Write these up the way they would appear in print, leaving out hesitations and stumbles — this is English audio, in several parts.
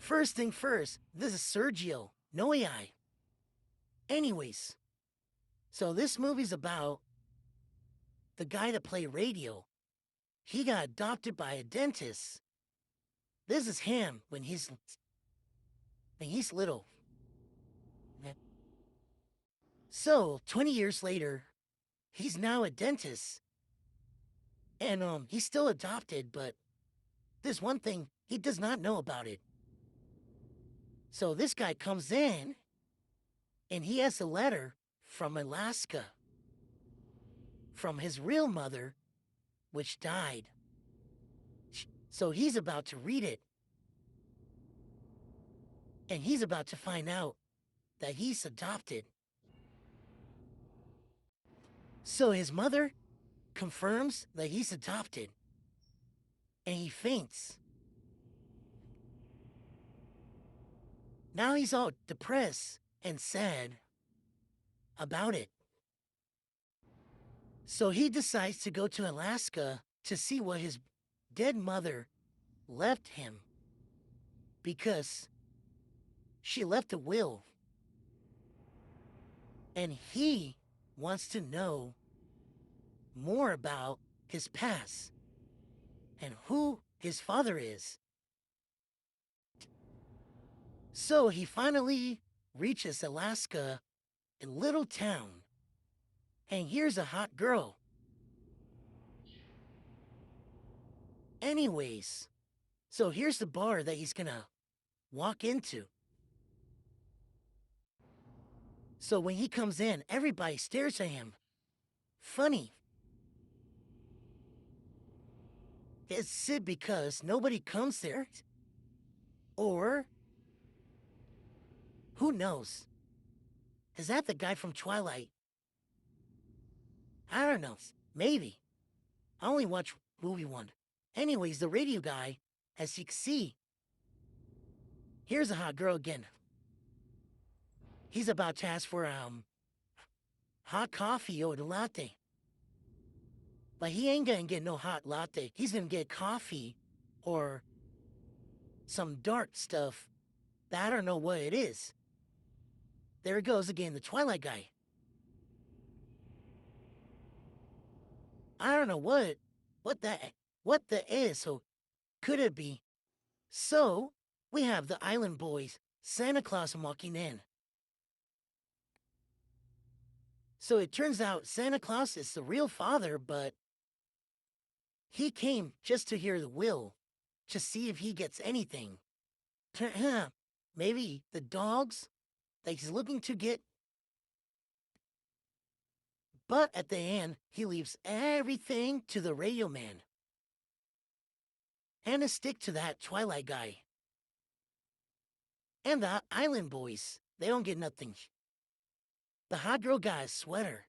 First thing first, this is Sergio, no AI. Anyways, so this movie's about the guy that played Radio. He got adopted by a dentist. This is him when he's little. So, 20 years later, he's now a dentist. And he's still adopted, but there's one thing he does not know about it. So this guy comes in and he has a letter from Alaska from his real mother, which died. So he's about to read it. And he's about to find out that he's adopted. So his mother confirms that he's adopted. And he faints. Now he's all depressed and sad about it. So he decides to go to Alaska to see what his dead mother left him, because she left a will. And he wants to know more about his past and who his father is. So he finally reaches Alaska, a little town, and here's a hot girl. Anyways, so here's the bar that he's gonna walk into. So when he comes in, everybody stares at him. Funny. Is it because nobody comes there? Or who knows? Is that the guy from Twilight? I don't know. Maybe. I only watch movie one. Anyways, the radio guy, as you can see, here's a hot girl again. He's about to ask for hot coffee or a latte. But he ain't gonna get no hot latte. He's gonna get coffee or some dark stuff that I don't know what it is. There it goes again, the Twilight guy. I don't know what that is, so could it be? So, we have the Island Boys, Santa Claus walking in. So it turns out Santa Claus is the real father, but he came just to hear the will, to see if he gets anything. Maybe the dogs that he's looking to get. But at the end, he leaves everything to the radio man. And to stick to that Twilight guy. And the Island Boys, they don't get nothing. The hot girl got a sweater.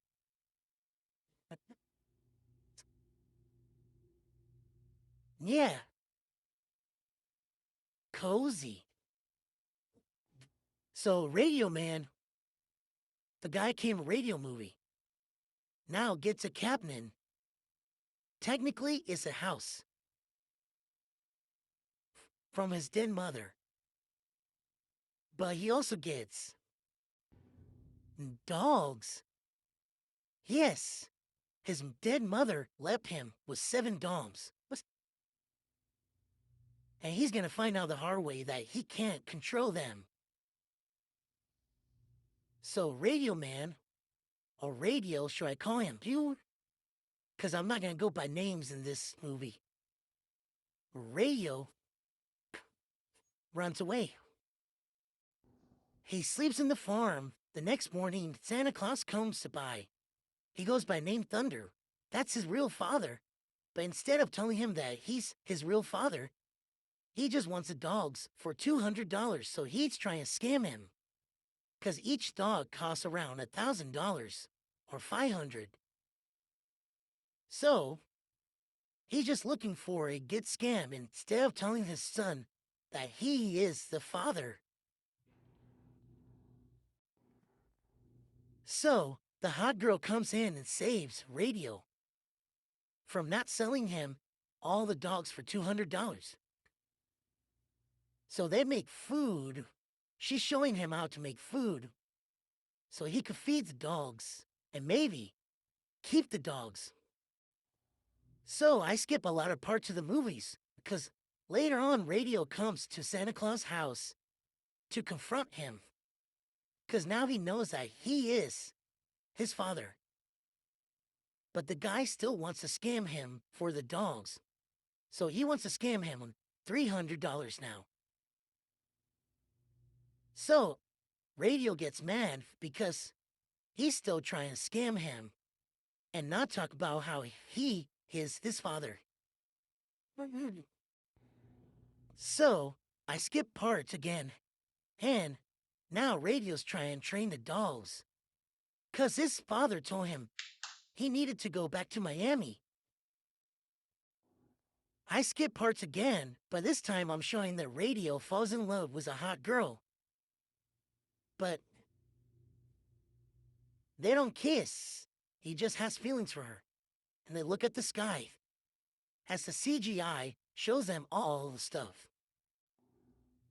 Yeah. Cozy. So Radio Man, the guy came a radio movie, now gets a cabin. Technically, it's a house from his dead mother. But he also gets dogs. Yes, his dead mother left him with 7 dogs. And he's gonna find out the hard way that he can't control them. So Radio Man, or Radio, should I call him, dude? Because I'm not gonna go by names in this movie. Radio runs away. He sleeps in the farm. The next morning, Santa Claus comes to buy. He goes by name Thunder. That's his real father. But instead of telling him that he's his real father, he just wants the dogs for $200, so he's trying to scam him. Because each dog costs around $1,000 or $500. So, he's just looking for a good scam instead of telling his son that he is the father. So, the hot girl comes in and saves Radio from not selling him all the dogs for $200. So they make food. She's showing him how to make food so he could feed the dogs and maybe keep the dogs. So I skip a lot of parts of the movies because later on, Radio comes to Santa Claus' house to confront him because now he knows that he is his father. But the guy still wants to scam him for the dogs. So he wants to scam him on $300 now. So Radio gets mad because he's still trying to scam him and not talk about how he is his father. So I skip parts again. And now Radio's trying to train the dogs. 'Cause his father told him he needed to go back to Miami. I skip parts again, but this time I'm showing that Radio falls in love with a hot girl. But they don't kiss. He just has feelings for her. And they look at the sky as the CGI shows them all the stuff.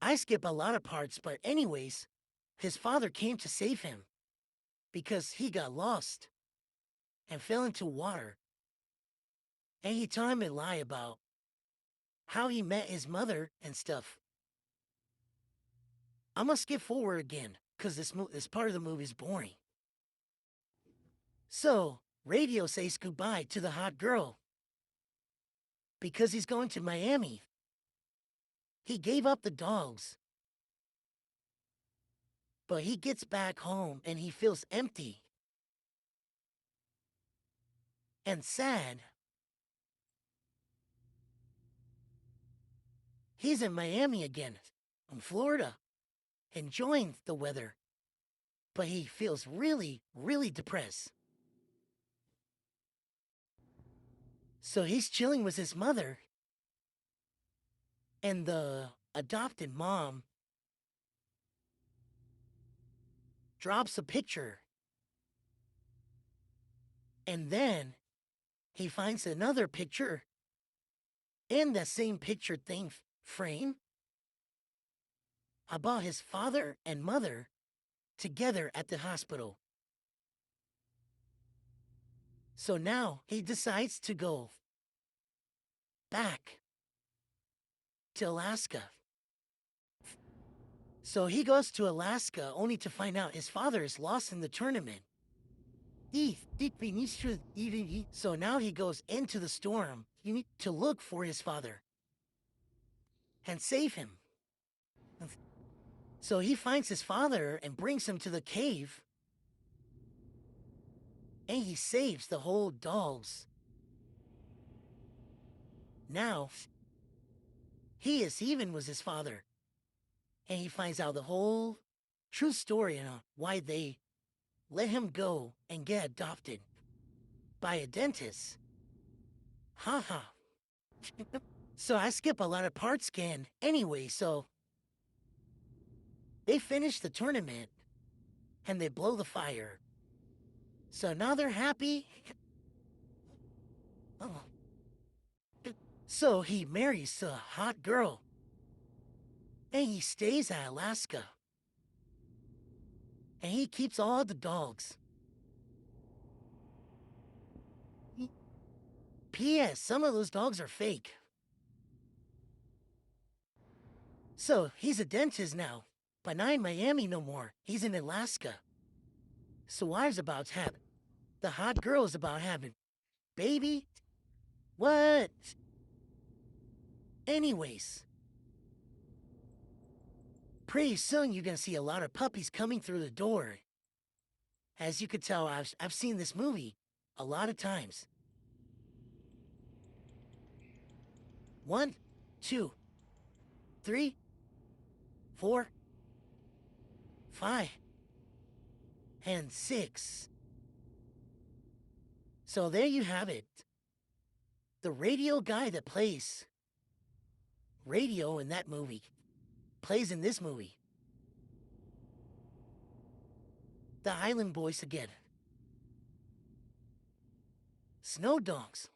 I skip a lot of parts, but anyways, his father came to save him because he got lost and fell into water. And he told him a lie about how he met his mother and stuff. I'm gonna skip forward again because this part of the movie is boring. So, Radio says goodbye to the hot girl because he's going to Miami. He gave up the dogs. But he gets back home and he feels empty and sad. He's in Miami again, in Florida, enjoying the weather. But he feels really, really depressed. So he's chilling with his mother. And the adopted mom drops a picture. And then he finds another picture in that same picture thing frame about his father and mother together at the hospital. So now he decides to go back to Alaska. So he goes to Alaska only to find out his father is lost in the tournament. So now he goes into the storm to look for his father and save him. So he finds his father and brings him to the cave. And he saves the whole dogs. Now, he is even with his father. And he finds out the whole true story on why they let him go and get adopted by a dentist. Haha. So I skip a lot of parts again anyway, so they finish the tournament and they blow the fire. So now they're happy. Oh. So he marries a hot girl. And he stays at Alaska. And he keeps all the dogs. P.S. Some of those dogs are fake. So he's a dentist now, but not in Miami no more. He's in Alaska. So wife's about to have the hot girl is about having baby. What? Anyways, pretty soon you're gonna see a lot of puppies coming through the door. As you could tell, I've seen this movie a lot of times. 1, 2, 3, 4, 5, and 6. So there you have it. The Radio guy that plays Radio in that movie plays in this movie. The Island Boys again. Snow Dogs.